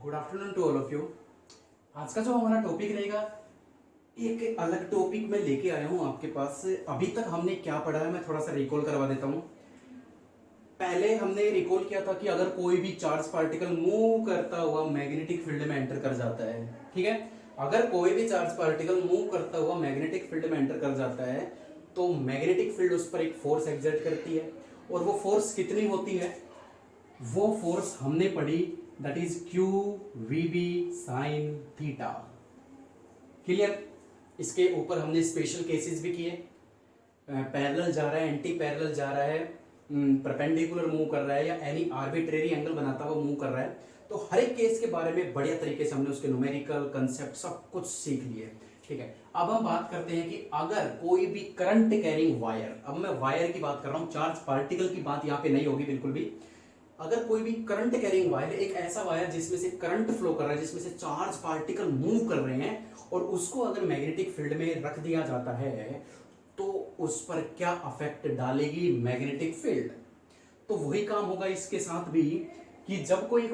Good afternoon to all of you. आज का जो हमारा टॉपिक रहेगा, एक अलग टॉपिक मैं लेके आया हूँ आपके पास। अभी तक हमने क्या पढ़ा है मैं थोड़ा सा रिकॉल करवा देता हूँ। पहले हमने रिकॉल किया था कि अगर कोई भी चार्ज पार्टिकल मूव करता हुआ मैग्नेटिक फील्ड में एंटर कर जाता है, ठीक है, अगर कोई भी चार्ज पार्टिकल मूव करता हुआ मैग्नेटिक फील्ड में एंटर कर जाता है तो मैग्नेटिक फील्ड उस पर एक फोर्स एक्सर्ट करती है। और वो फोर्स कितनी होती है? वो फोर्स हमने पढ़ी, that is Q V B sine theta. Clear? इसके ऊपर हमने स्पेशल केसेस भी किए। पैरेलल जा रहा है, एंटी पैरेलल जा रहा है, परपेंडिकुलर मूव कर रहा है या एनी आर्बिट्रेरी एंगल बनाता हुआ मूव कर रहा है, तो हर एक केस के बारे में बढ़िया तरीके से हमने उसके न्यूमेरिकल कंसेप्ट सब कुछ सीख लिए। ठीक है, अब हम बात करते हैं कि अगर कोई भी करंट कैरिंग वायर, अब मैं वायर की बात कर रहा हूं, चार्ज पार्टिकल की बात यहाँ पे नहीं होगी बिल्कुल भी। अगर कोई भी करंट कैरिंग वायर, एक ऐसा वायर जिसमें से करंट फ्लो कर रहा है, जिसमें से चार्ज पार्टिकल मूव कर रहे हैं, और उसको अगर मैग्नेटिक फील्ड में रख दिया जाता है तो उस पर क्या अफेक्ट डालेगी मैग्नेटिक फील्ड। तो वही काम होगा इसके साथ भी कि जब कोई एक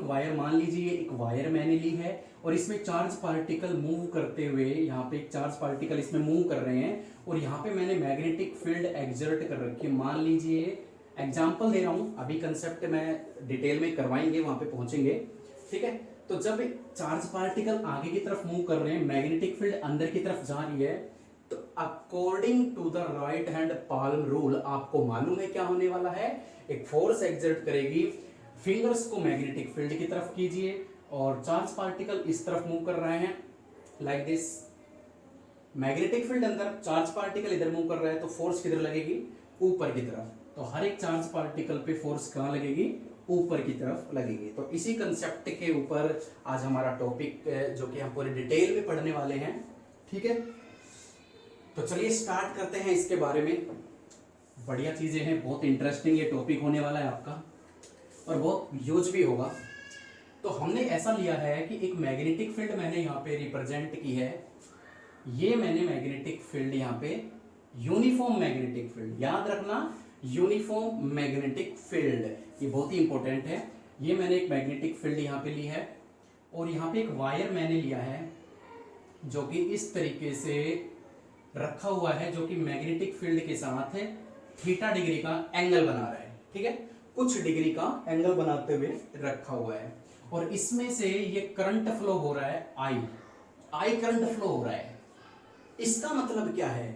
वायर मान लीजिए एक वायर मैंने ली है और इसमें चार्ज पार्टिकल मूव करते हुए, यहाँ पे एक चार्ज पार्टिकल इसमें मूव कर रहे हैं और यहाँ पे मैंने मैग्नेटिक फील्ड एक्सर्ट कर रखी है। मान लीजिए, एग्जाम्पल दे रहा हूं, अभी कंसेप्ट में डिटेल में करवाएंगे, वहां पे पहुंचेंगे। ठीक है, तो जब चार्ज पार्टिकल आगे की तरफ मूव कर रहे हैं, मैग्नेटिक फील्ड अंदर की तरफ जा रही है, तो according to the right hand palm rule आपको मालूम है क्या होने वाला है? एक फोर्स एक्सर्ट करेगी, फिंगर्स को मैग्नेटिक फील्ड की तरफ कीजिए और चार्ज पार्टिकल इस तरफ मूव कर रहे हैं लाइक दिस। मैग्नेटिक फील्ड अंदर, चार्ज पार्टिकल इधर मूव कर रहा है, तो फोर्स किधर लगेगी? ऊपर की तरफ। तो हर एक चार्ज पार्टिकल पे फोर्स कहां लगेगी? ऊपर की तरफ लगेगी। तो इसी कंसेप्ट के ऊपर आज हमारा टॉपिक, जो कि हम पूरे डिटेल में पढ़ने वाले हैं। ठीक है, तो चलिए स्टार्ट करते हैं इसके बारे में। बढ़िया चीजें हैं, बहुत इंटरेस्टिंग ये टॉपिक होने वाला है आपका और बहुत यूज भी होगा। तो हमने ऐसा लिया है कि एक मैग्नेटिक फील्ड मैंने यहाँ पे रिप्रेजेंट की है। ये मैंने मैग्नेटिक फील्ड यहाँ पे, यूनिफॉर्म मैग्नेटिक फील्ड, याद रखना, यूनिफॉर्म मैग्नेटिक फील्ड, ये बहुत ही इंपॉर्टेंट है। ये मैंने एक मैग्नेटिक फील्ड यहाँ पे ली है और यहाँ पे एक वायर मैंने लिया है जो कि इस तरीके से रखा हुआ है, जो कि मैग्नेटिक फील्ड के साथ थीटा डिग्री का एंगल बना रहा है। ठीक है, कुछ डिग्री का एंगल बनाते हुए रखा हुआ है और इसमें से ये करंट फ्लो हो रहा है, आई करंट फ्लो हो रहा है। इसका मतलब क्या है?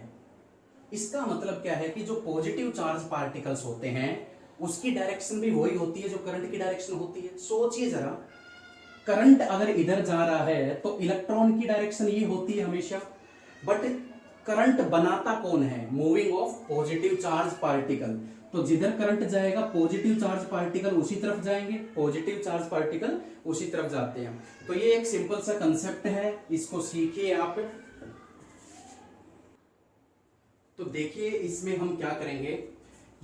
इसका मतलब क्या है कि जो पॉजिटिव चार्ज पार्टिकल्स होते हैं उसकी डायरेक्शन भी वही होती है जो करंट की डायरेक्शन होती है। सोचिए जरा, करंट अगर इधर जा रहा है तो इलेक्ट्रॉन की डायरेक्शन ये होती है हमेशा, बट करंट बनाता कौन है? Moving of positive charge particle. तो जिधर करंट जाएगा पॉजिटिव चार्ज पार्टिकल उसी तरफ जाएंगे, पॉजिटिव चार्ज पार्टिकल उसी तरफ जाते हैं। तो ये एक सिंपल सा कंसेप्ट है, इसको सीखिए आप। तो देखिए इसमें हम क्या करेंगे,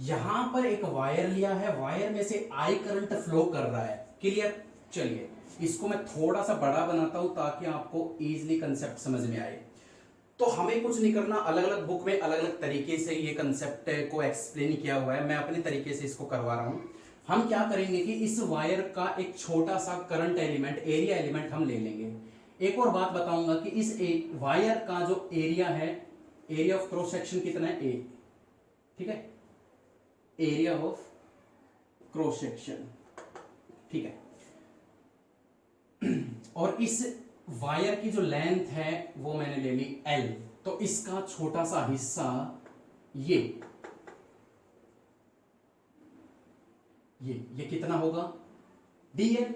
यहां पर एक वायर लिया है, वायर में से आई करंट फ्लो कर रहा है। क्लियर? चलिए इसको मैं थोड़ा सा बड़ा बनाता हूं ताकि आपको इजीली कंसेप्ट समझ में आए। तो हमें कुछ नहीं करना, अलग अलग बुक में अलग अलग तरीके से ये कंसेप्ट को एक्सप्लेन किया हुआ है, मैं अपने तरीके से इसको करवा रहा हूं। हम क्या करेंगे कि इस वायर का एक छोटा सा करंट एलिमेंट, एरिया एलिमेंट हम ले लेंगे। एक और बात बताऊंगा कि इस वायर का जो एरिया है, एरिया ऑफ क्रॉस सेक्शन कितना है? ए। ठीक है, एरिया ऑफ क्रॉस सेक्शन। ठीक है, और इस वायर की जो लेंथ है वो मैंने ले ली L। तो इसका छोटा सा हिस्सा ये कितना होगा? dl।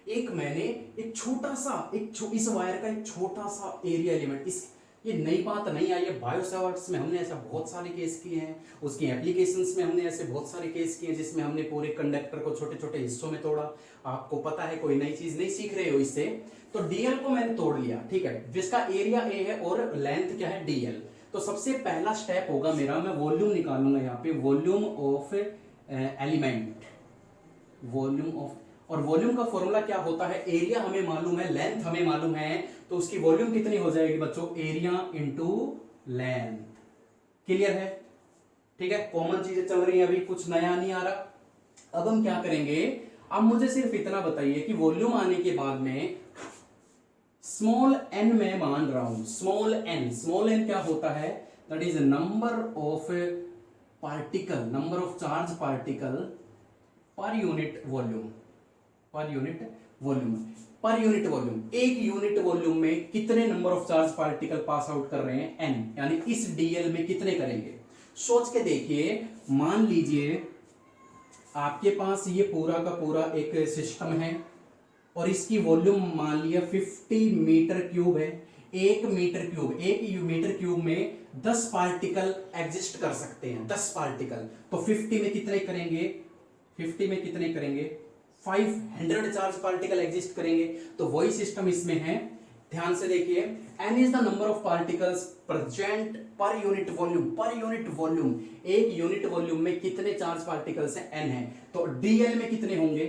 एक मैंने एक छोटा सा इस वायर का एक छोटा सा एरिया एलिमेंट, इस ये नई बात नहीं आई है, बायोसावर्ट्स में हमने ऐसा बहुत सारे केस किए हैं, उसकी एप्लीकेशंस में हमने ऐसे बहुत सारे केस किए हैं जिसमें हमने पूरे कंडक्टर को छोटे छोटे हिस्सों में तोड़ा। आपको पता है, कोई नई चीज नहीं सीख रहे हो इससे। तो डीएल को मैंने तोड़ लिया, ठीक है, जिसका एरिया ए है और लेंथ क्या है? डीएल। तो सबसे पहला स्टेप होगा मेरा, मैं वॉल्यूम निकालूंगा यहाँ पे, volume of element, volume of, और वॉल्यूम का फॉर्मूला क्या होता है? एरिया हमें मालूम है, लेंथ हमें मालूम है, तो उसकी वॉल्यूम कितनी हो जाएगी बच्चों? Area into length. क्लियर है? ठीक है, कॉमन चीजें चल रही हैं, अभी कुछ नया नहीं आ रहा। अब हम क्या करेंगे, अब मुझे सिर्फ इतना बताइए कि वॉल्यूम आने के बाद में स्मॉल एन में मान रहा हूं, स्मॉल एन क्या होता है, that is number of particle, number of charge particle per unit volume, per unit volume, per unit volume, एक यूनिट वॉल्यूम में कितने number of charge particle pass out कर रहे हैं, एन, यानी इस डीएल में कितने करेंगे। सोच के देखिए, मान लीजिए आपके पास ये पूरा का पूरा एक सिस्टम है और इसकी वॉल्यूम मान लिया 50 मीटर क्यूब है। एक मीटर क्यूब में 10 पार्टिकल एग्जिस्ट कर सकते हैं, 10 पार्टिकल। तो 50 में कितने करेंगे, 500 चार्ज पार्टिकल एग्जिस्ट करेंगे। तो वही सिस्टम इसमें है, ध्यान से देखिए, n is the number of particles present per unit volume, per unit volume, एक यूनिट वॉल्यूम में कितने चार्ज पार्टिकल्स हैं, n है। तो dl में कितने होंगे,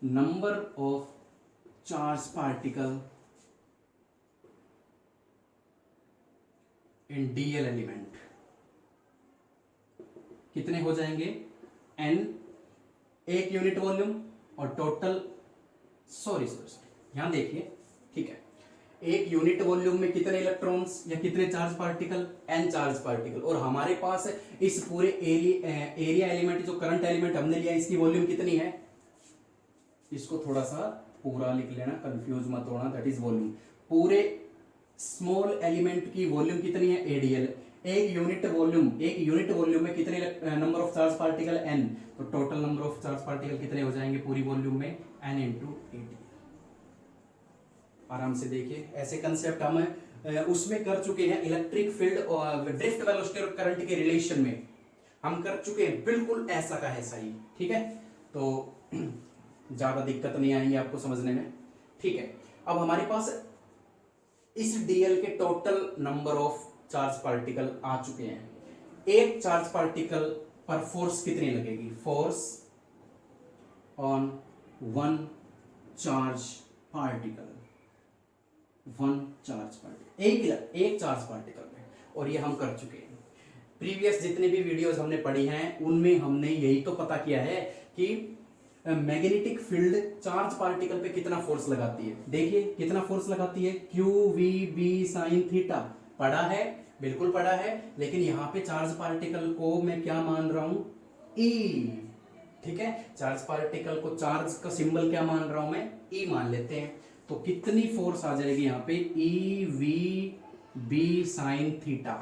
number of charge particle in dl element कितने हो जाएंगे, n एक यूनिट वॉल्यूम और टोटल, सॉरी यहां देखिए, ठीक है, एक यूनिट वॉल्यूम में कितने इलेक्ट्रॉन्स या कितने charge particle, n charge particle. और हमारे पास इस पूरे एरिया एलिमेंट, जो करंट एलिमेंट हमने लिया, इसकी वॉल्यूम कितनी है, इसको थोड़ा सा पूरा लिख लेना, कंफ्यूज मत होना, दैट इज वॉल्यूम। पूरे स्मॉल एलिमेंट की वॉल्यूम कितनी है, एडीएल। एक यूनिट वॉल्यूम में कितने number of charge particle, n। तो total number of charge particle कितने हो जाएंगे पूरी वॉल्यूम में, n इंटू एडीएल। आराम से देखिए, ऐसे कंसेप्ट हम उसमें कर चुके हैं, इलेक्ट्रिक फील्ड और ड्रिफ्ट वेलोसिटी और करंट के रिलेशन में हम कर चुके हैं, बिल्कुल ऐसा का ऐसा ही, ठीक है। तो ज्यादा दिक्कत नहीं आएंगे आपको समझने में, ठीक है। अब हमारे पास इस डीएल के total number of charge particle आ चुके हैं। एक चार्ज पार्टिकल पर फोर्स कितनी लगेगी, force on one charge particle, एक चार्ज पार्टिकल में। और ये हम कर चुके हैं, प्रीवियस जितने भी वीडियोस हमने पढ़ी हैं उनमें हमने यही तो पता किया है कि मैग्नेटिक फील्ड चार्ज पार्टिकल पे कितना फोर्स लगाती है। देखिए कितना फोर्स लगाती है, Q V B sine theta, पढ़ा है, बिल्कुल पढ़ा है। लेकिन यहां पे चार्ज पार्टिकल को मैं क्या मान रहा हूं, ई, ठीक है। चार्ज पार्टिकल को, चार्ज का सिंबल क्या मान रहा हूं मैं, ई मान लेते हैं। तो कितनी फोर्स आ जाएगी यहाँ पे, E V B sine theta.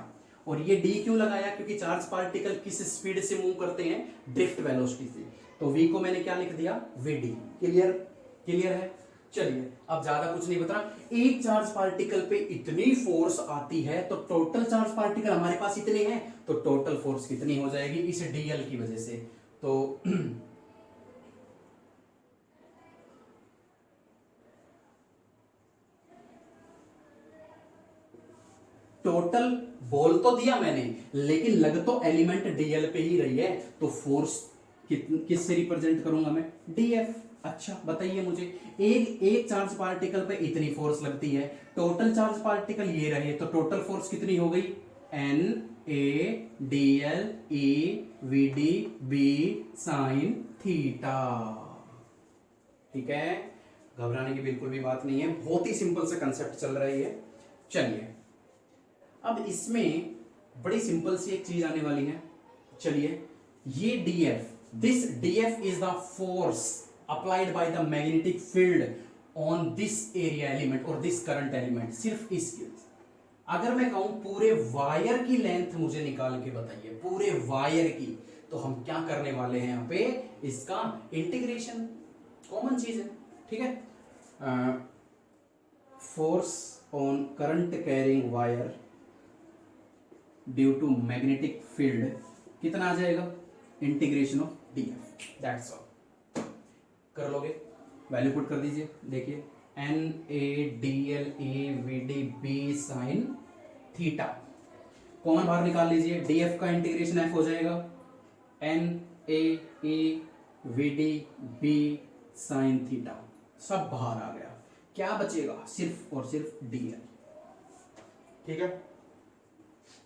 और ये डी क्यों लगाया, क्योंकि चार्ज पार्टिकल किस स्पीड से मूव करते हैं, ड्रिफ्ट वेलोसिटी से। तो v को मैंने क्या लिख दिया, vd। क्लियर है। चलिए अब ज्यादा कुछ नहीं बता, एक चार्ज पार्टिकल पे इतनी फोर्स आती है तो टोटल चार्ज पार्टिकल हमारे पास इतने हैं, तो टोटल फोर्स कितनी हो जाएगी इस डीएल की वजह से। तो टोटल बोल तो दिया मैंने, लेकिन लग तो एलिमेंट डीएल पे ही रही है, तो फोर्स किस से रिप्रेजेंट करूंगा मैं, डीएफ। अच्छा बताइए मुझे, एक चार्ज पार्टिकल पे इतनी फोर्स लगती है, टोटल चार्ज पार्टिकल ये रहे, तो टोटल फोर्स कितनी हो गई, N A D L E V D B sine theta. ठीक है, घबराने की बिल्कुल भी बात नहीं है, बहुत ही सिंपल से कंसेप्ट चल रही है। चलिए अब इसमें बड़ी सिंपल सी एक चीज आने वाली है। चलिए ये DF, this df is the force applied by the magnetic field on this area element or this current element। सिर्फ इसकी, अगर मैं कहूं पूरे वायर की लेंथ मुझे निकाल के बताइए, पूरे वायर की, तो हम क्या करने वाले हैं यहाँ पे, इसका इंटीग्रेशन, कॉमन चीज है, ठीक है। Force on current carrying wire due to magnetic field कितना आ जाएगा, integration of df, that's all. कर लोगे, वैल्यू पुट कर दीजिए। देखिए N A D L A V D B sine theta, common बाहर निकाल लीजिए, df का इंटीग्रेशन f हो जाएगा N A A V D B sine theta, सब बाहर आ गया, क्या बचेगा, सिर्फ और सिर्फ dl। ठीक है,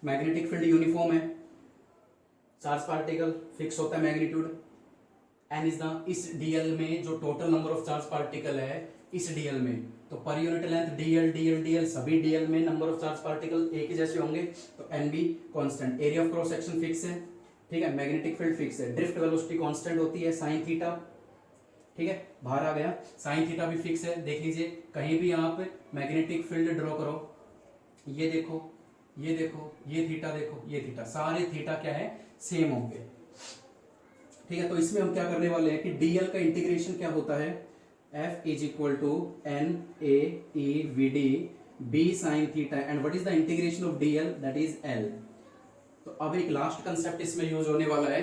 मैग्नेटिक फील्ड यूनिफॉर्म है, चार्ज पार्टिकल फिक्स होता है मैग्नीट्यूड, एन इज द, इस डीएल में जो total number of charge particle है इस डीएल में, तो per unit length DL DL DL सभी डीएल में नंबर ऑफ चार्ज पार्टिकल एक ही जैसे होंगे, तो N B constant, area of cross section fix है, ठीक है, मैग्नेटिक फील्ड फिक्स है, ड्रिफ्ट वेलोसिटी कांस्टेंट होती है साइन थीटा, ठीक है, बाहर आ गया, साइन थीटा भी फिक्स है। देख लीजिए कहीं भी आप मैग्नेटिक फील्ड ड्रॉ करो, ये देखो, ये देखो, ये थीटा देखो, ये थीटा, सारे थीटा क्या है, सेम होंगे, ठीक है। तो इसमें हम क्या करने वाले हैं कि डीएल का इंटीग्रेशन क्या होता है, F is equal to N A E V D B sine theta, and what is the integration of DL, that is L. तो अब एक लास्ट कंसेप्ट इसमें यूज होने वाला है,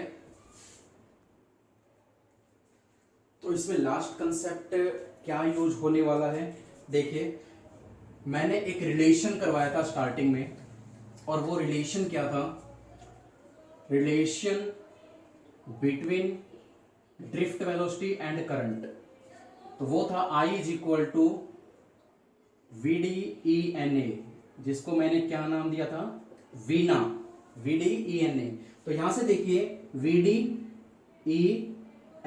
तो इसमें लास्ट कंसेप्ट क्या यूज होने वाला है, देखिए मैंने एक रिलेशन करवाया था स्टार्टिंग में, और वो रिलेशन क्या था, relation between drift velocity and current, तो वो था I is equal to V D E N A, जिसको मैंने क्या नाम दिया था, Veena, V D E N A. तो यहां से देखिए वी डी ई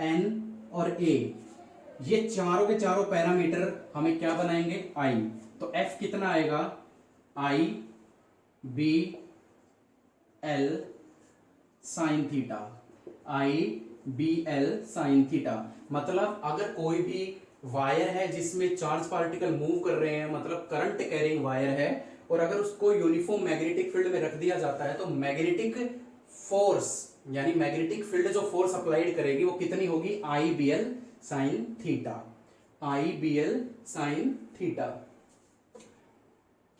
एन और ए, ये चारों के चारों पैरामीटर हमें क्या बनाएंगे, I, तो F कितना आएगा, I B L sine theta, I B L sine theta. मतलब अगर कोई भी वायर है जिसमें चार्ज पार्टिकल मूव कर रहे हैं, मतलब करंट कैरिंग वायर है, और अगर उसको यूनिफॉर्म मैग्नेटिक फील्ड में रख दिया जाता है, तो मैग्नेटिक फोर्स यानी मैग्नेटिक फील्ड जो फोर्स अप्लाइड करेगी वो कितनी होगी, I B L sine theta, I B L sine theta.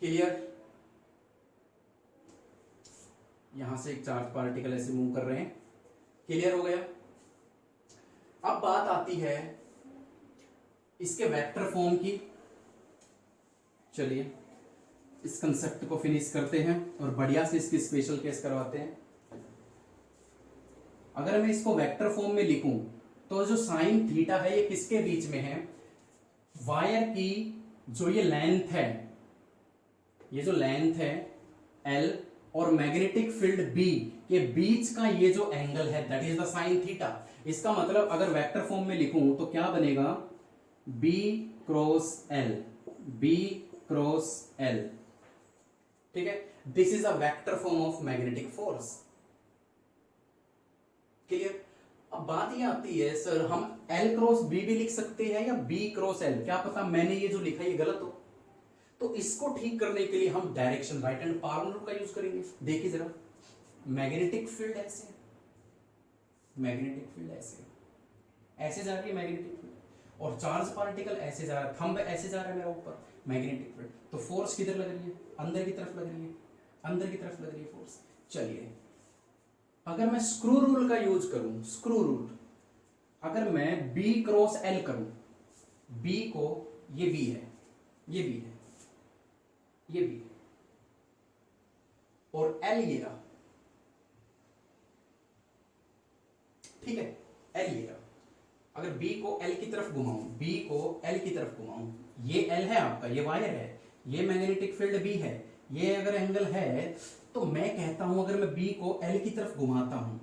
Clear? यहां से एक चार्ज पार्टिकल ऐसे मूव कर रहे हैं, क्लियर हो गया। अब बात आती है इसके वेक्टर फॉर्म की। चलिए इस कंसेप्ट को फिनिश करते हैं और बढ़िया से इसकी स्पेशल केस करवाते हैं। अगर मैं इसको वेक्टर फॉर्म में लिखूं तो जो साइन थीटा है ये किसके बीच में है, वायर की जो ये लेंथ है, ये जो लेंथ है L और मैग्नेटिक फील्ड B के बीच का ये जो एंगल है that is the sine theta. इसका मतलब अगर वेक्टर फॉर्म में लिखूं तो क्या बनेगा, B cross L, B cross L, ठीक है। This is a vector form of magnetic force. Clear? अब बात ये आती है सर हम L क्रॉस B भी लिख सकते हैं या B क्रॉस L, क्या पता मैंने ये जो लिखा ये गलत हो। तो इसको ठीक करने के लिए हम direction right hand parlour rule का यूज करेंगे। देखिए जरा, मैग्नेटिक फील्ड ऐसे, मैग्नेटिक फील्ड ऐसे, ऐसे जा रही है मैग्नेटिक फील्ड, और चार्ज पार्टिकल ऐसे जा रहा है, थंब ऐसे जा रहा है मेरा ऊपर, मैग्नेटिक फील्ड। तो फोर्स किधर लग रही है, अंदर की तरफ लग रही है, अंदर की तरफ लग रही है फोर्स। चलिए अगर मैं स्क्रू रूल का यूज करूं, स्क्रू रूल, अगर मैं B क्रॉस L करूं, B को, ये B है, ये B है, ये B, और L ये रहा, ठीक है, L ये रहा। अगर B को L की तरफ घुमाऊं, B को L की तरफ घुमाऊं, ये L है आपका, ये वायर है, ये मैग्नेटिक फील्ड B है, ये अगर एंगल है, तो मैं कहता हूं अगर मैं B को L की तरफ घुमाता हूं,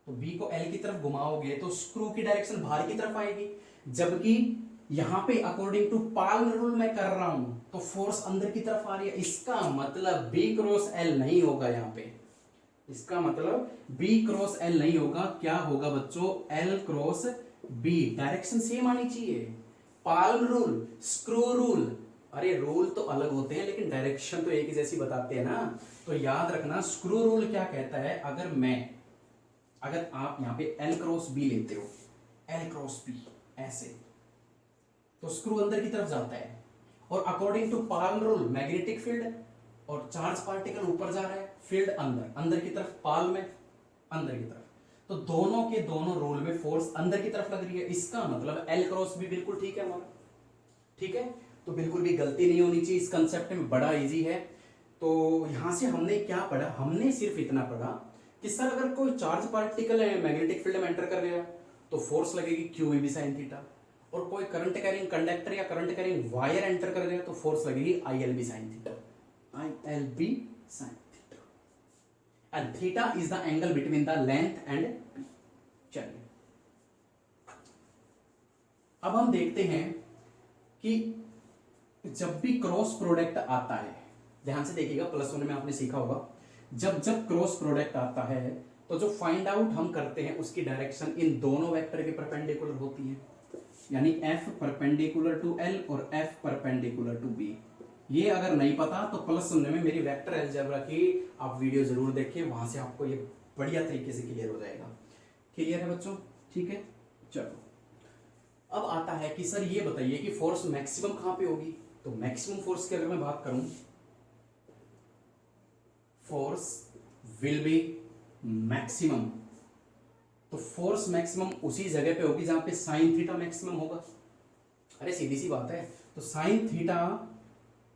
तो B को L की तरफ घुमाओगे तो स्क्रू की डायरेक्शन बाहर की तरफ आएगी, जबकि यहां पे अकॉर्डिंग टू पाल्मर रूल मैं कर रहा हूं तो फोर्स अंदर की तरफ आ रही है। इसका मतलब B क्रॉस L नहीं होगा यहां पे, इसका मतलब B क्रॉस L नहीं होगा, क्या होगा बच्चों, L cross B। Direction same आनी चाहिए। पाल्मर रूल, स्क्रू रूल, अरे रूल तो अलग होते हैं लेकिन डायरेक्शन तो एक ही जैसी बताते हैं ना। तो याद रखना स्क्रू रूल क्या कहता है, अगर आप यहां पे L क्रॉस B लेते हो, L क्रॉस B ऐसे, तो स्क्रू अंदर की तरफ जाता है, और according to palmer rule magnetic field और चार्ज पार्टिकल ऊपर जा रहा है, फील्ड अंदर, अंदर की तरफ, पाल में अंदर की तरफ, तो दोनों के दोनों रूल में फोर्स अंदर की तरफ लग रही है। इसका मतलब L क्रॉस B बिल्कुल ठीक है हमारा, ठीक है। तो बिल्कुल भी गलती नहीं होनी चाहिए, इस कंसेप्ट में बड़ा इजी है। तो यहां से हमने क्या पढ़ा, हमने सिर्फ इतना पढ़ा कि सर अगर कोई चार्ज पार्टिकल है मैग्नेटिक फील्ड में एंटर कर गया तो फोर्स लगेगी Q A B sine theta, और कोई करंट कैरिंग कंडक्टर या करंट कैरिंग वायर एंटर कर गया तो फोर्स लगेगी I L B sine theta, I L B sine theta, and theta is the angle between the length and B. चलिए अब हम देखते हैं कि जब भी क्रॉस प्रोडक्ट आता है, ध्यान से देखिएगा, +1 में आपने सीखा होगा, जब जब क्रॉस प्रोडक्ट आता है तो जो फाइंड आउट हम करते हैं उसकी डायरेक्शन इन दोनों वेक्टर के परपेंडिकुलर होती है, यानी F परपेंडिकुलर टू L और F परपेंडिकुलर टू B। ये अगर नहीं पता तो +1 में मेरी वेक्टर अलजेब्रा की आप वीडियो जरूर देखिए, वहां से आपको ये बढ़िया तरीके से क्लियर हो जाएगा। क्लियर है बच्चों? ठीक है, चलो अब आता है कि सर ये बताइए कि फोर्स मैक्सिमम कहां पे होगी। तो मैक्सिमम फोर्स की अगर मैं बात करूं, फोर्स विल बी मैक्सिमम, तो फोर्स मैक्सिमम उसी जगह पे होगी जहां पे साइन थीटा मैक्सिमम होगा। अरे सीधी सी बात है, तो sine theta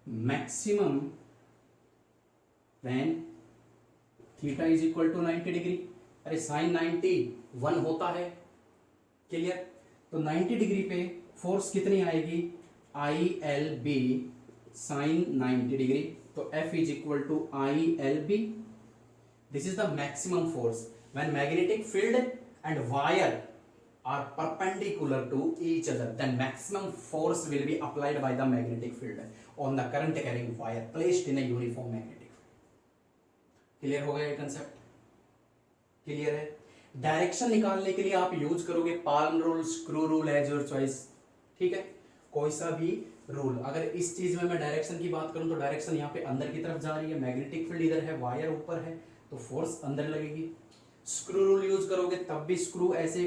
maximum when theta is equal to 90 degree. अरे साइन 90 1 होता है, क्लियर? तो 90 डिग्री पे फोर्स कितनी आएगी, ILB साइन 90 डिग्री। तो F is equal to ILB। This is the maximum force when magnetic field and wire are perpendicular to each other, then maximum force will be applied by the magnetic field on the current carrying wire placed in a uniform magnetic field. Clear हो गया ये concept? Clear है? Direction निकालने के लिए आप use करोगे palm rule, screw rule, as your choice, ठीक है, कोई सा भी रूल। अगर इस चीज में मैं डायरेक्शन की बात करूं तो डायरेक्शन यहाँ पे अंदर की तरफ जा रही है, मैग्नेटिक फील्ड इधर है, वायर ऊपर है, तो फोर्स अंदर लगेगी। स्क्रू रूल यूज करोगे तब भी स्क्रू ऐसे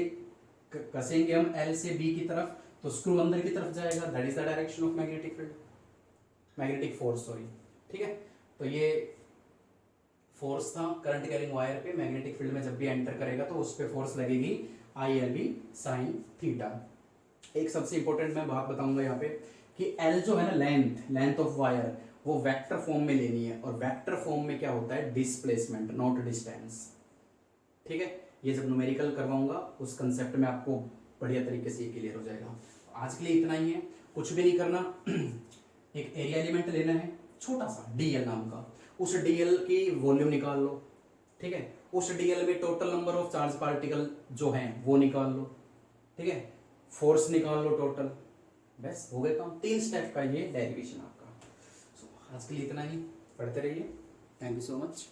कसेंगे हम L से B की तरफ, तो स्क्रू अंदर की तरफ जाएगा, that is the direction of magnetic field, magnetic force, sorry, ठीक है। तो ये फोर्स था करंट कैरिंग वायर पे, मैग्नेटिक फील्ड में जब भी एंटर करेगा तो उस पे फोर्स लगेगी ILB साइन थीटा। एक सबसे इंपॉर्टेंट मैं बात बताऊंगा यहाँ पे कि L जो है ना, लेंथ ऑफ वायर, वो वेक्टर फॉर्म में लेनी है, और वेक्टर फॉर्म में क्या होता है, डिस्प्लेसमेंट नॉट डिस्टेंस, ठीक है। ये जब न्यूमेरिकल करवाऊंगा उस कंसेप्ट में आपको बढ़िया तरीके से ये क्लियर हो जाएगा। आज के लिए इतना ही है, कुछ भी नहीं करना। एक एरिया एलिमेंट लेना है छोटा सा DL नाम का, उस DL की वॉल्यूम निकाल लो, ठीक है, उस DL में total number of charge particle जो हैं वो निकाल लो, ठीक है, फोर्स निकाल लो टोटल, बस हो गया काम। 3 स्टेप का ये डेरिवेशन आपका। आज के लिए इतना ही, पढ़ते रहिए। Thank you so much.